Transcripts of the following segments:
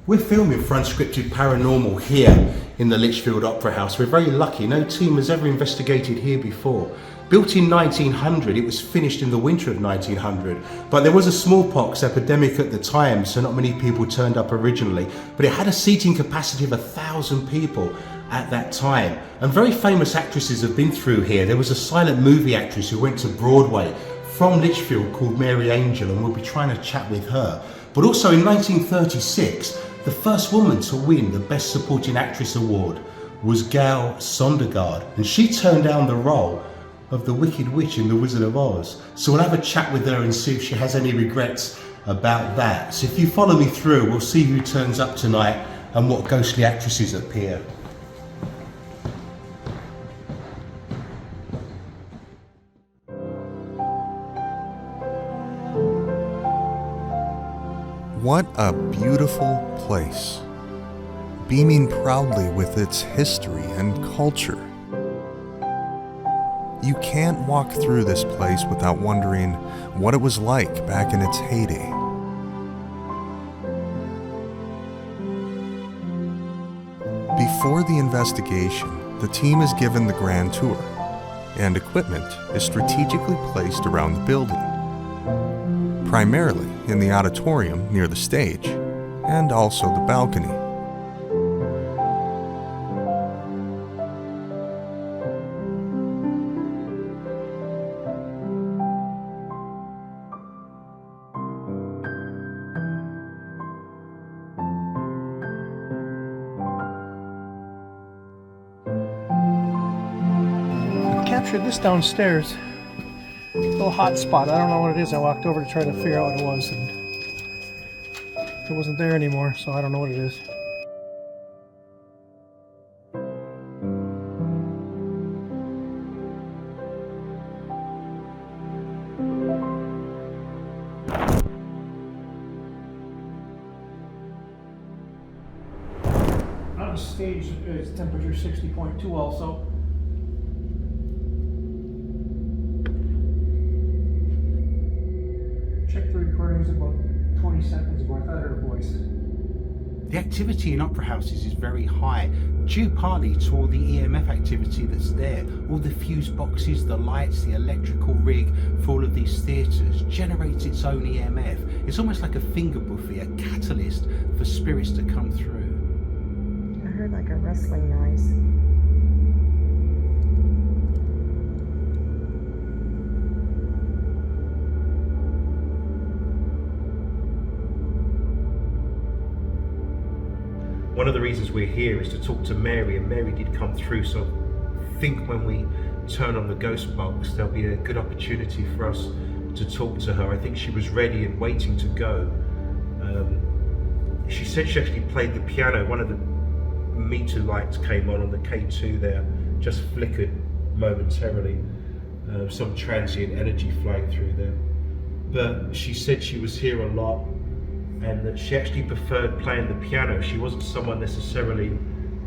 We're filming for Unscripted Paranormal here in the Litchfield Opera House. We're very lucky, no team has ever investigated here before. Built in 1900, it was finished in the winter of 1900, but there was a smallpox epidemic at the time, so not many people turned up originally, but it had a seating capacity of 1,000 people at that time. And very famous actresses have been through here. There was a silent movie actress who went to Broadway from Litchfield called Angell, and we'll be trying to chat with her. But also in 1936, the first woman to win the Best Supporting Actress award was Gale Sondergard, and she turned down the role of the Wicked Witch in The Wizard of Oz. So we'll have a chat with her and see if she has any regrets about that. So if you follow me through, we'll see who turns up tonight and what ghostly actresses appear. What a beautiful place, beaming proudly with its history and culture. You can't walk through this place without wondering what it was like back in its heyday. Before the investigation, the team is given the grand tour, and equipment is strategically placed around the building, primarily in the auditorium near the stage, and also the balcony. I captured this downstairs. Little hot spot. I don't know what it is. I walked over to try to figure out what it was, and it wasn't there anymore, so I don't know what it is. On the stage, it's temperature 60.2 also. Check the recordings about 20 seconds ago. I thought I heard a voice. The activity in opera houses is very high, due partly to all the EMF activity that's there. All the fuse boxes, the lights, the electrical rig for all of these theatres generates its own EMF. It's almost like a finger buffet, a catalyst for spirits to come through. I heard like a rustling noise. One of the reasons we're here is to talk to Mary, and Mary did come through, so I think when we turn on the ghost box there'll be a good opportunity for us to talk to her. I think she was ready and waiting to go. She said she actually played the piano. One of the meter lights came on the K2 there, just flickered momentarily, some transient energy flowing through there. But she said she was here a lot, and that she actually preferred playing the piano. She wasn't someone necessarily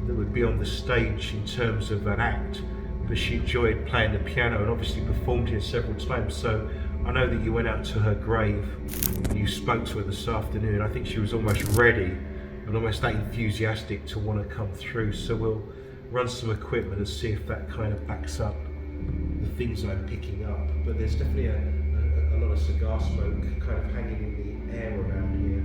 that would be on the stage in terms of an act, but she enjoyed playing the piano and obviously performed here several times. So I know that you went out to her grave and you spoke to her this afternoon. I think she was almost ready and almost that enthusiastic to want to come through. So we'll run some equipment and see if that kind of backs up the things I'm picking up. But there's definitely a lot of cigar smoke kind of hanging in the air around here.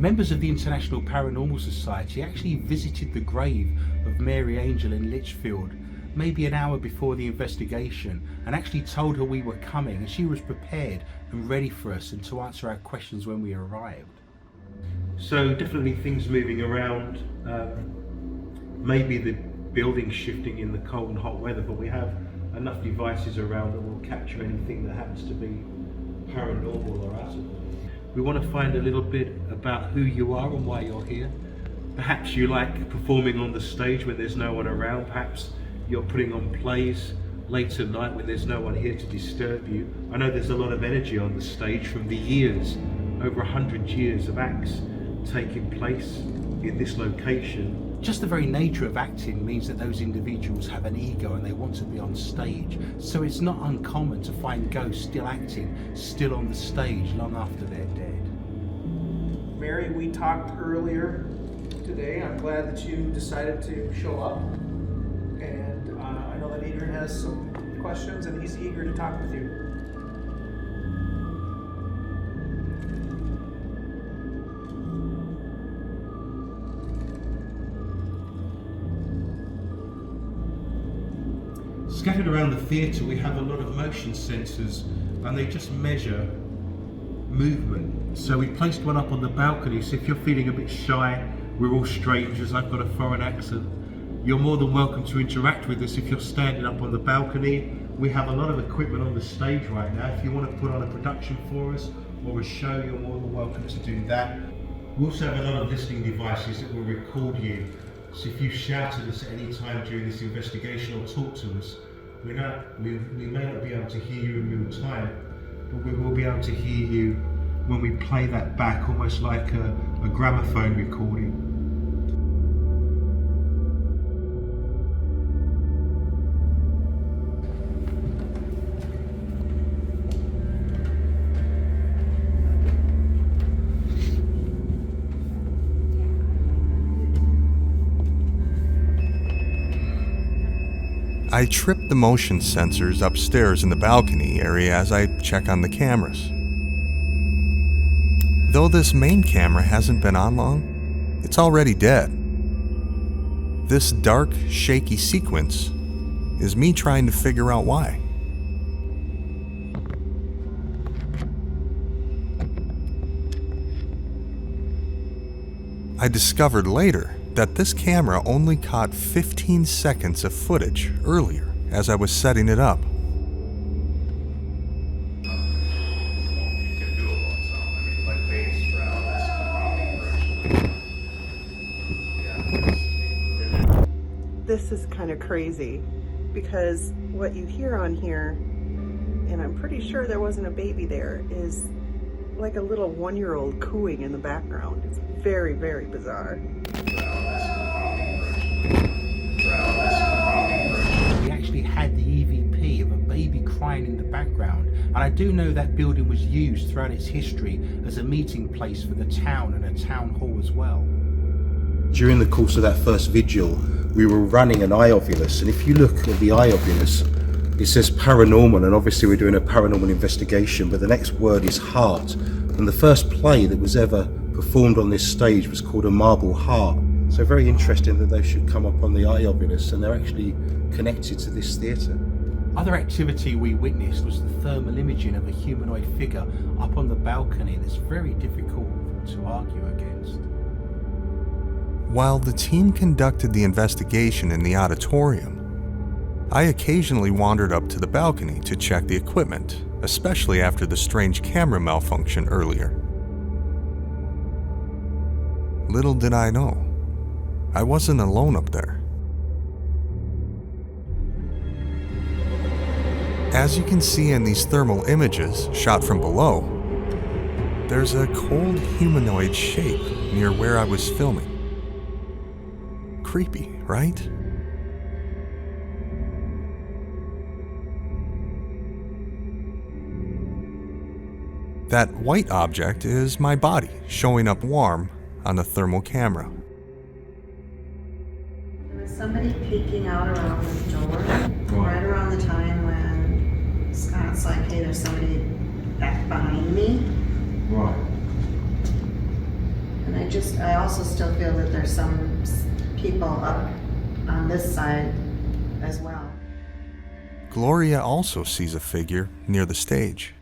Members of the International Paranormal Society actually visited the grave of Mary Angell in Litchfield maybe an hour before the investigation, and actually told her we were coming, and she was prepared and ready for us and to answer our questions when we arrived. So definitely things moving around, maybe the building shifting in the cold and hot weather, but we have enough devices around that will capture anything that happens to be paranormal or out of it. We want to find a little bit about who you are and why you're here. Perhaps you like performing on the stage when there's no one around. Perhaps you're putting on plays late at night when there's no one here to disturb you. I know there's a lot of energy on the stage from the years, over 100 years of acts taking place in this location. Just the very nature of acting means that those individuals have an ego and they want to be on stage. So it's not uncommon to find ghosts still acting, still on the stage long after they're dead. Mary, we talked earlier today. I'm glad that you decided to show up. And I know that Adrian has some questions and he's eager to talk with you. Scattered around the theatre, we have a lot of motion sensors, and they just measure movement. So we placed one up on the balcony, so if you're feeling a bit shy, we're all strangers, I've got a foreign accent, you're more than welcome to interact with us if you're standing up on the balcony. We have a lot of equipment on the stage right now. If you want to put on a production for us or a show, you're more than welcome to do that. We also have a lot of listening devices that will record you. So if you shout at us at any time during this investigation or talk to us, we may not be able to hear you in real time, but we will be able to hear you when we play that back, almost like a gramophone recording. I trip the motion sensors upstairs in the balcony area as I check on the cameras. Though this main camera hasn't been on long, it's already dead. This dark, shaky sequence is me trying to figure out why. I discovered later that this camera only caught 15 seconds of footage earlier as I was setting it up. This is kind of crazy because what you hear on here, and I'm pretty sure there wasn't a baby there, is like a little 1-year-old cooing in the background. It's very, very bizarre. We actually had the EVP of a baby crying in the background, and I do know that building was used throughout its history as a meeting place for the town and a town hall as well. During the course of that first vigil, we were running an eye ovulus, and if you look at the eye ovulus, it says paranormal, and obviously we're doing a paranormal investigation, but the next word is heart. And the first play that was ever performed on this stage was called A Marble Heart. So very interesting that those should come up on the eye ovulus, and they're actually connected to this theatre. Other activity we witnessed was the thermal imaging of a humanoid figure up on the balcony that's very difficult to argue against. While the team conducted the investigation in the auditorium, I occasionally wandered up to the balcony to check the equipment, especially after the strange camera malfunction earlier. Little did I know, I wasn't alone up there. As you can see in these thermal images shot from below, there's a cold humanoid shape near where I was filming. Creepy, right? That white object is my body showing up warm on the thermal camera. There was somebody peeking out around the door right around the time when Scott's like, hey, there's somebody back behind me. Right. And I also still feel that there's some people up on this side as well. Gloria also sees a figure near the stage.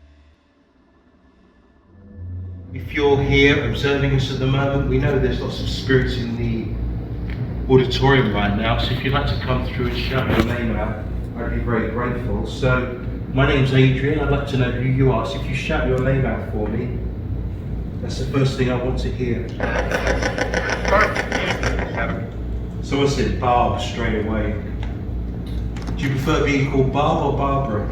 If you're here observing us at the moment, we know there's lots of spirits in the auditorium right now, so if you'd like to come through and shout your name out, I'd be very grateful. So, my name's Adrian, I'd like to know who you are, so if you shout your name out for me, that's the first thing I want to hear. Someone said Barb straight away. Do you prefer being called Barb or Barbara?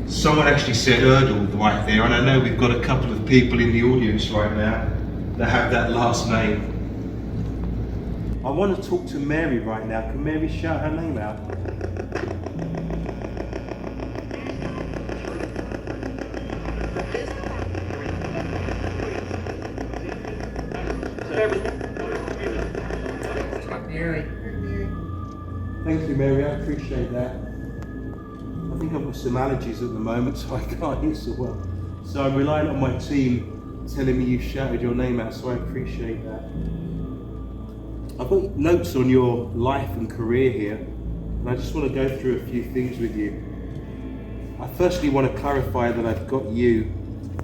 Someone actually said Erdl right there, and I know we've got a couple of people in the audience right now that have that last name. I want to talk to Mary right now. Can Mary shout her name out? appreciate that. I think I've got some allergies at the moment, so I can't hear so well. So I'm relying on my team telling me you shouted your name out, so I appreciate that. I've got notes on your life and career here, and I just want to go through a few things with you. I firstly want to clarify that I've got you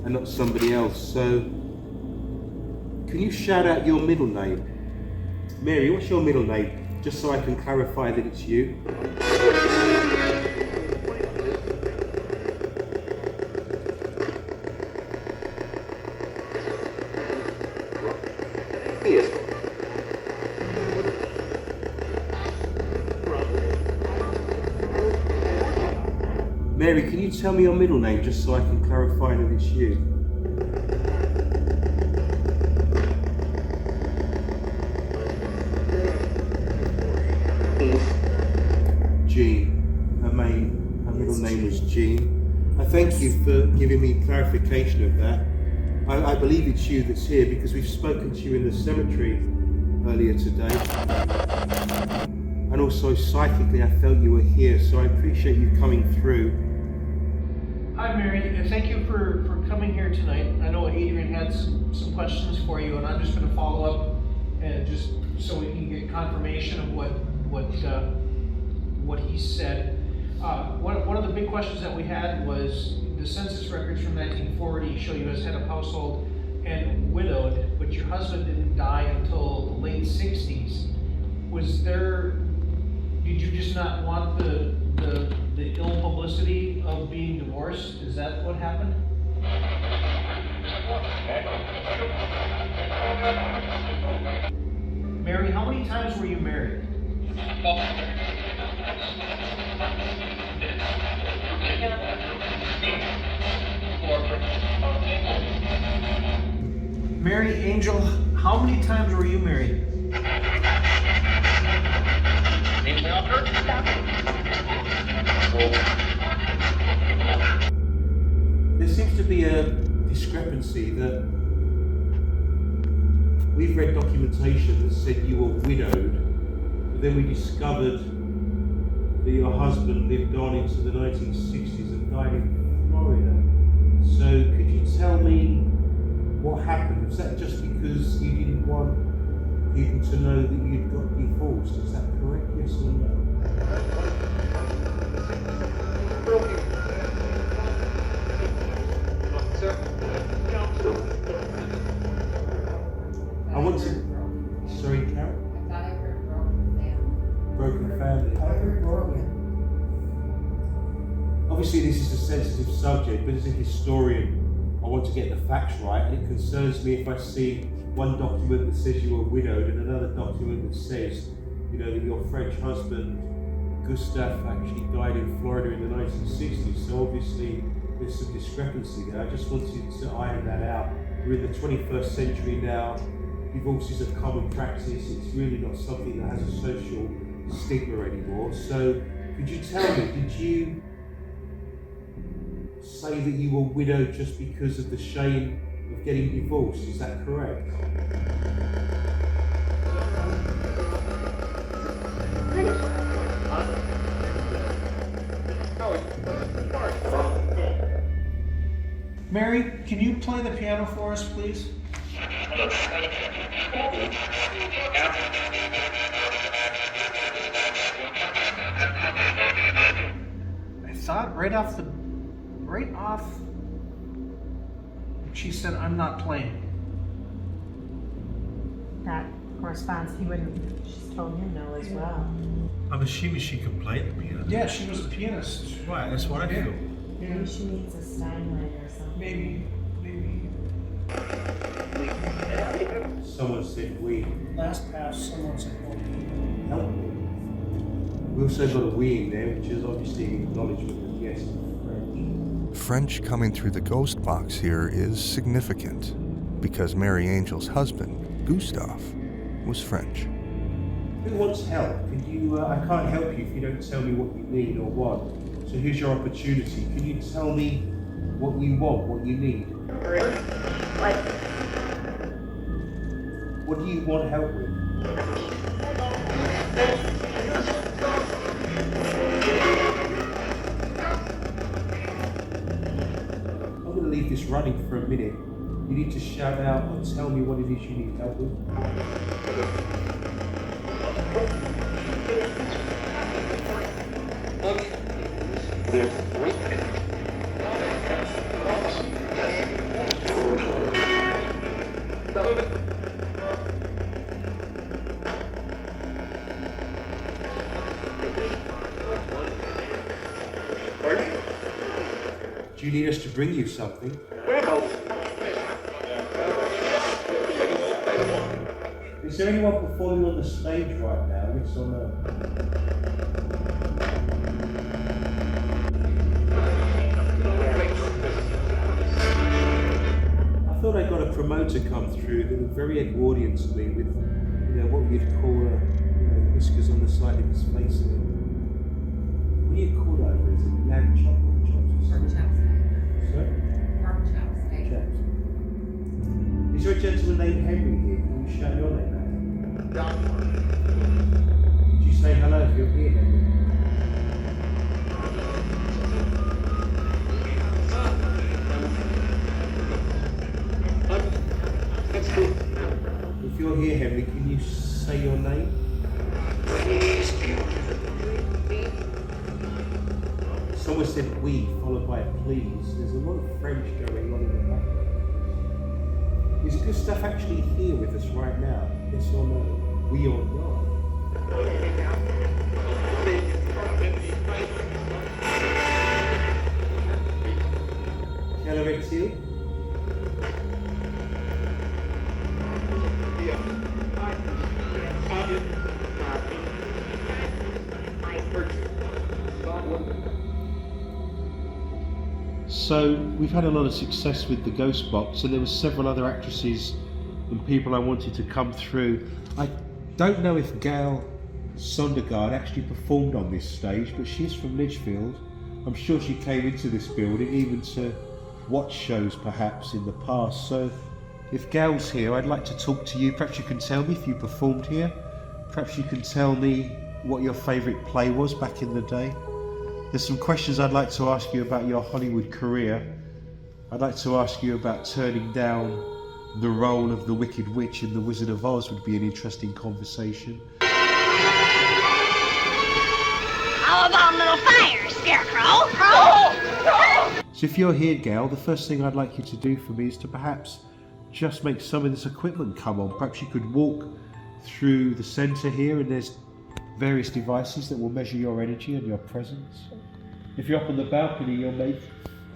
and not somebody else, so can you shout out your middle name? Mary, what's your middle name? Just so I can clarify that it's you. Mary, can you tell me your middle name just so I can clarify that it's you? Jean. Her middle name was Jean. I thank you for giving me clarification of that. I believe it's you that's here because we've spoken to you in the cemetery earlier today. And also psychically I felt you were here, so I appreciate you coming through. Hi, Mary, and thank you for coming here tonight. I know Adrian had some questions for you, and I'm just going to follow up and just so we can get confirmation of what he said. One of the big questions that we had was the census records from 1940 show you as head of household and widowed, but your husband didn't die until the late 60s. Did you just not want the ill publicity of being divorced? Is that what happened? Mary, how many times were you married? Mary, Angel, how many times were you married? There seems to be a discrepancy that we've read documentation that said you were widowed, but then we discovered that your husband lived on into the 1960s and died in Florida. So could you tell me what happened? Was that just because you didn't want people to know that you'd got divorced? Is that correct, yes or no? I want to... Sorry, Carol? I thought I heard broken Broken family. I heard broken. Obviously this is a sensitive subject, but as a historian, I want to get the facts right, and it concerns me if I see one document that says you were widowed and another document that says, that your French husband, Gustave, actually died in Florida in the 1960s. So obviously there's some discrepancy there. I just wanted to iron that out. We're in the 21st century now. Divorce is a common practice. It's really not something that has a social stigma anymore. So could you tell me, did you say that you were widowed just because of the shame of getting divorced? Is that correct? Mary, can you play the piano for us, please? I thought right off, she said, I'm not playing. That corresponds, she's told him no as well. I'm assuming she can play the piano. Yeah, she was a pianist. Right, that's what I feel. Maybe she needs a Steinway or something. Maybe. Someone said we. Last pass, someone said, Help me. We also got a we in there, which is obviously an acknowledgement of yes, French. French coming through the ghost box here is significant because Mary Angel's husband, Gustave, was French. Who wants help? Can you? I can't help you if you don't tell me what you need or want. So here's your opportunity. Can you tell me what you want, what you need? What do you want help with? leave this running for a minute. You need to shout out or tell me what it is you need help with. Do you need us to bring you something? Is there anyone performing on the stage right now, yes or no? I thought I got a promoter come through that looked very Edwardian to me with, what you'd call whiskers on the side of his face. What do you call that? Is it lamb chops or something? Sorry? Chaps. Is there a gentleman named Henry here? Can you shout your name out? Could you say hello if you're here, Henry? If you're here, Henry, can you say your name? Someone said we, followed by a please. There's a lot of French going on in the background. Is good stuff actually here with us right now? Yes or no? We or not? Quelle heure So we've had a lot of success with the Ghost Box, and there were several other actresses and people I wanted to come through. I don't know if Gail Sondergard actually performed on this stage, but she's from Litchfield. I'm sure she came into this building even to watch shows perhaps in the past. So if Gail's here, I'd like to talk to you. Perhaps you can tell me if you performed here. Perhaps you can tell me what your favourite play was back in the day. There's some questions I'd like to ask you about your Hollywood career. I'd like to ask you about turning down the role of the Wicked Witch in The Wizard of Oz. Would be an interesting conversation. How about a little fire, Scarecrow? So if you're here, Gail, the first thing I'd like you to do for me is to perhaps just make some of this equipment come on. Perhaps you could walk through the centre here, and there's various devices that will measure your energy and your presence. If you're up on the balcony, you'll make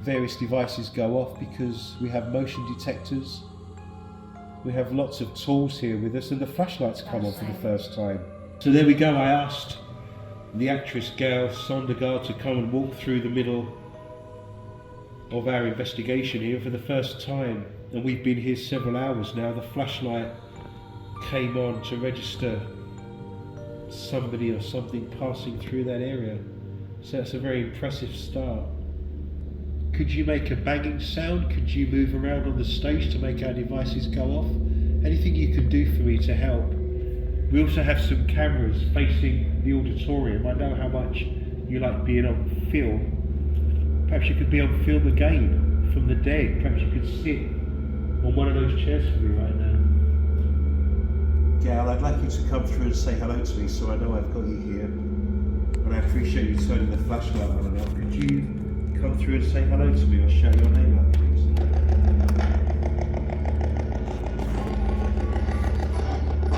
various devices go off because we have motion detectors. We have lots of tools here with us, and the flashlights come on for the first time. So there we go. I asked the actress Gale Sondergard to come and walk through the middle of our investigation here for the first time, and we've been here several hours now. The flashlight came on to register somebody or something passing through that area, so that's a very impressive start. Could you make a banging sound? Could you move around on the stage to make our devices go off? Anything you can do for me to help? We also have some cameras facing the auditorium. I know how much you like being on film. Perhaps you could be on film again from the dead. Perhaps you could sit on one of those chairs for me right now. Gail, I'd like you to come through and say hello to me so I know I've got you here. And I appreciate you turning the flashlight on and off. Could you come through and say hello to me or shout your name out, please?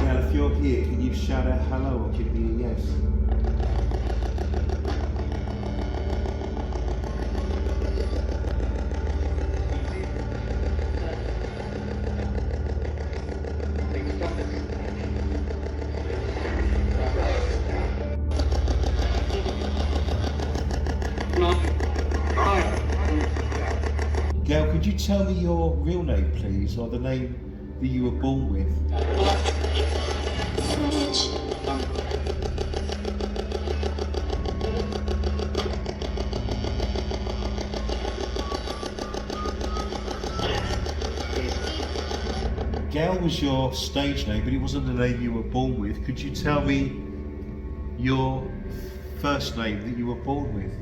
Gail, if you're here, can you shout out hello or give me a yes? Gail, could you tell me your real name, please, or the name that you were born with? Gail was your stage name, but it wasn't the name you were born with. Could you tell me your first name that you were born with?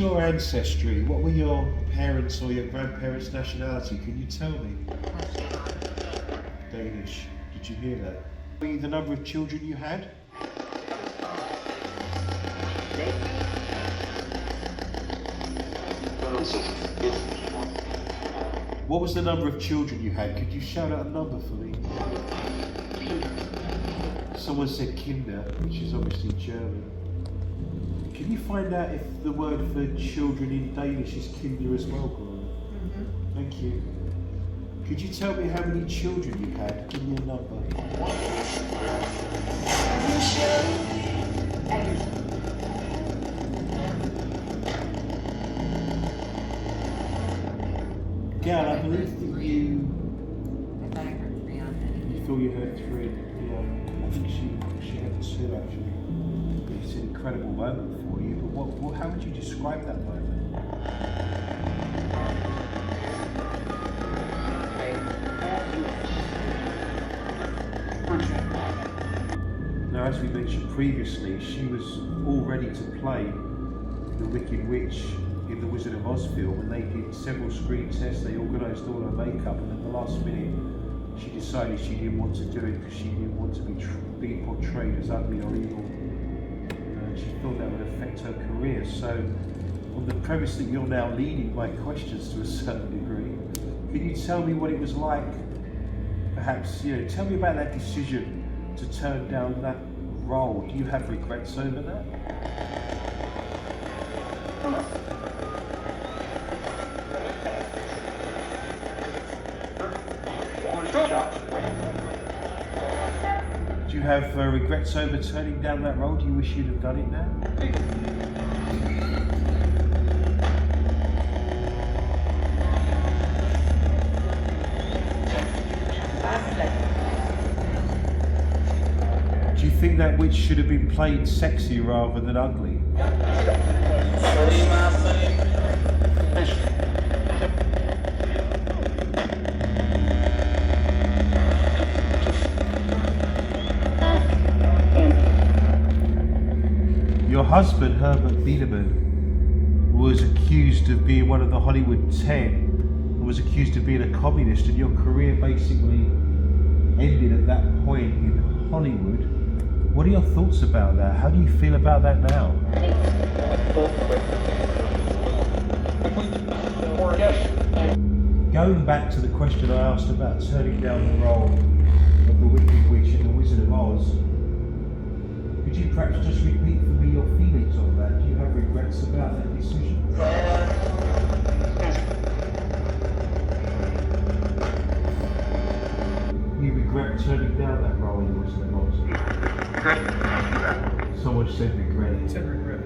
your ancestry? What were your parents or your grandparents' nationality? Can you tell me? Danish. Did you hear that? The number of children you had? What was the number of children you had? Could you shout out a number for me? Someone said Kinder, which is obviously German. Can you find out if the word for children in Danish is Kinder as well, Gloria? Thank you. Could you tell me how many children you had? Give me a number. Gail, I believe that you... I thought I heard 3 on that. You thought you heard 3? Yeah. I think she had 2 actually. It's an incredible moment for you, but how would you describe that moment? Now, as we mentioned previously, she was all ready to play the Wicked Witch in the Wizard of Oz film, and they did several screen tests, they organised all her makeup, and at the last minute she decided she didn't want to do it because she didn't want to be portrayed as ugly or evil. She thought that would affect her career. So, on the premise that you're now leading my questions to a certain degree, can you tell me what it was like? Perhaps, tell me about that decision to turn down that role. Do you have regrets over that? Do you have regrets over turning down that role? Do you wish you'd have done it now? Do you think that witch should have been played sexy rather than ugly? Your husband, Herbert Biederman, was accused of being one of the Hollywood 10 and was accused of being a communist, and your career basically ended at that point in Hollywood. What are your thoughts about that? How do you feel about that now? Going back to the question I asked about turning down the role of the Wicked Witch in The Wizard of Oz, could you perhaps just repeat for me your feelings on that? Do you have regrets about that decision? You regret turning down that role in The Wizard of Oz? Someone said regret. Said regret.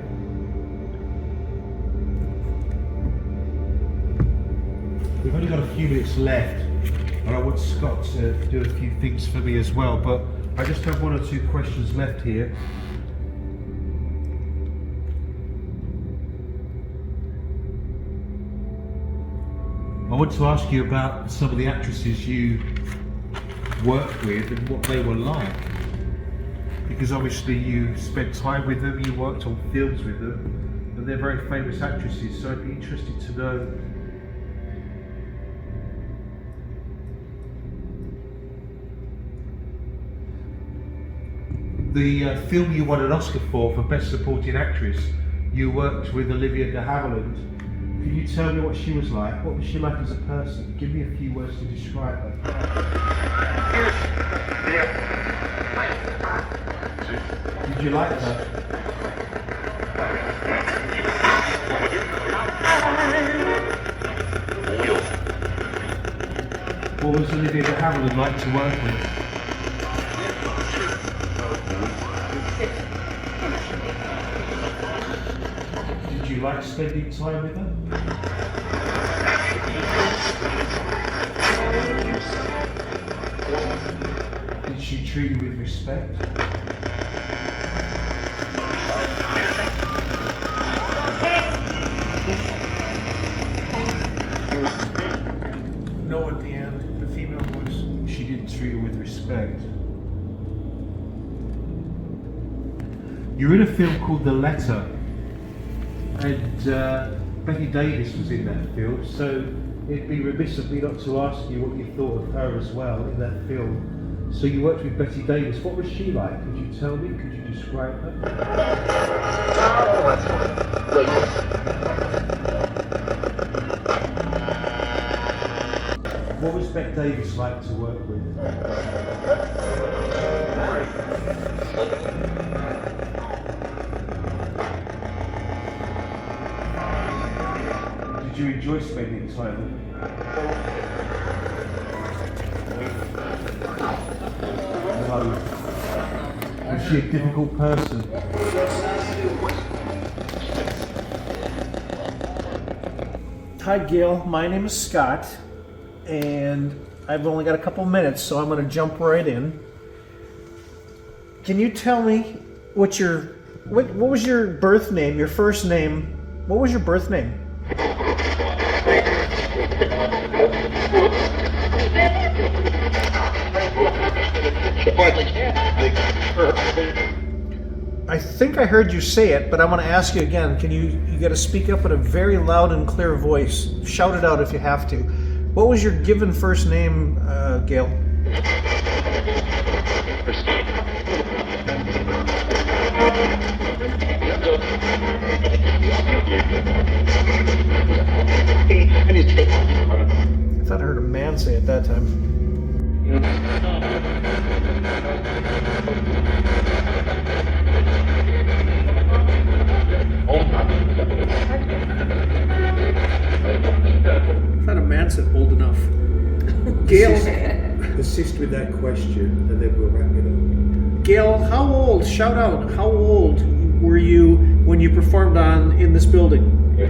We've only got a few minutes left, and I want Scott to do a few things for me as well, but I just have 1 or 2 questions left here. I want to ask you about some of the actresses you worked with and what they were like. Because obviously you spent time with them, you worked on films with them, and they're very famous actresses, so I'd be interested to know the film you won an Oscar for Best Supporting Actress. You worked with Olivia de Havilland. Can you tell me what she was like? What was she like as a person? Give me a few words to describe her. Did you like her? What was Olivia de Havilland like to work with? Did you like spending time with her? Did she treat you with respect? No, at the end, the female voice. She didn't treat you with respect. You're in a film called The Letter. And Betty Davis was in that film, so it'd be remiss of me not to ask you what you thought of her as well in that film. So you worked with Betty Davis. What was she like? Could you tell me? Could you describe her? What was Betty Davis like to work with? Did you enjoy spending time with her? No. Was she a difficult person? Hi, Gail. My name is Scott, and I've only got a couple minutes, so I'm going to jump right in. Can you tell me what was your birth name? Your first name? What was your birth name? I think I heard you say it, but I want to ask you again. You got to speak up in a very loud and clear voice. Shout it out if you have to. What was your given first name, Gail? I thought I heard a man say it that time. I thought a man said old enough. Gail, Persist with that question and then we'll wrap it up. Gail, how old? Shout out. How old were you when you performed in this building? I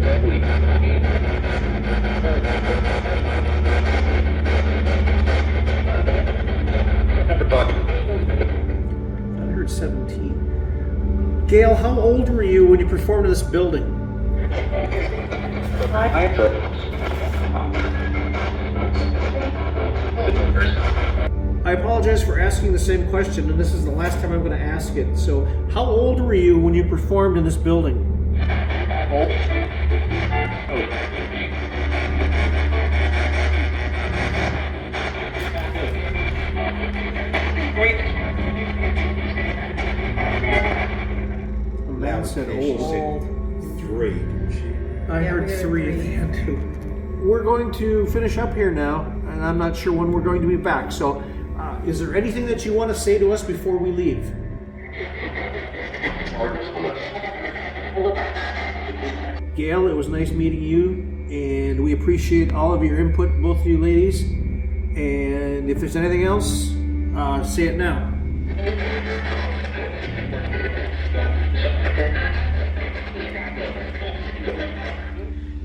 heard 17. Gail, how old were you when you performed in this building? I apologize for asking the same question, and this is the last time I'm going to ask it. So, how old were you when you performed in this building? A man said old. 3, didn't she? I heard 3 at the end too. We're going to finish up here now, and I'm not sure when we're going to be back. So, is there anything that you want to say to us before we leave? Gail, it was nice meeting you, and we appreciate all of your input, both of you ladies. And if there's anything else, say it now.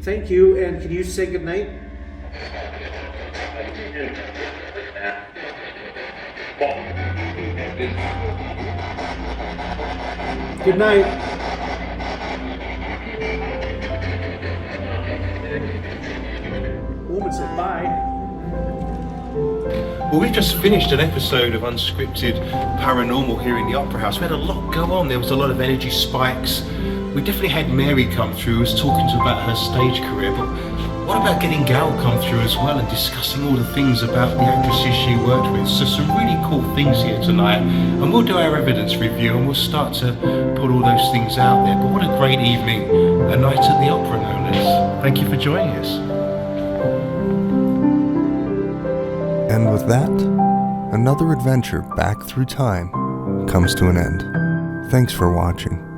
Thank you, and can you say goodnight? Good night. Woman said bye. Well, we've just finished an episode of Unscripted Paranormal here in the Opera House. We had a lot go on. There was a lot of energy spikes. We definitely had Mary come through, who was talking to about her stage career, but what about getting Gale come through as well and discussing all the things about the actresses she worked with? So some really cool things here tonight, and we'll do our evidence review and we'll start to put all those things out there. But what a great evening, a night at the opera no less. Thank you for joining us. And with that, another adventure back through time comes to an end. Thanks for watching.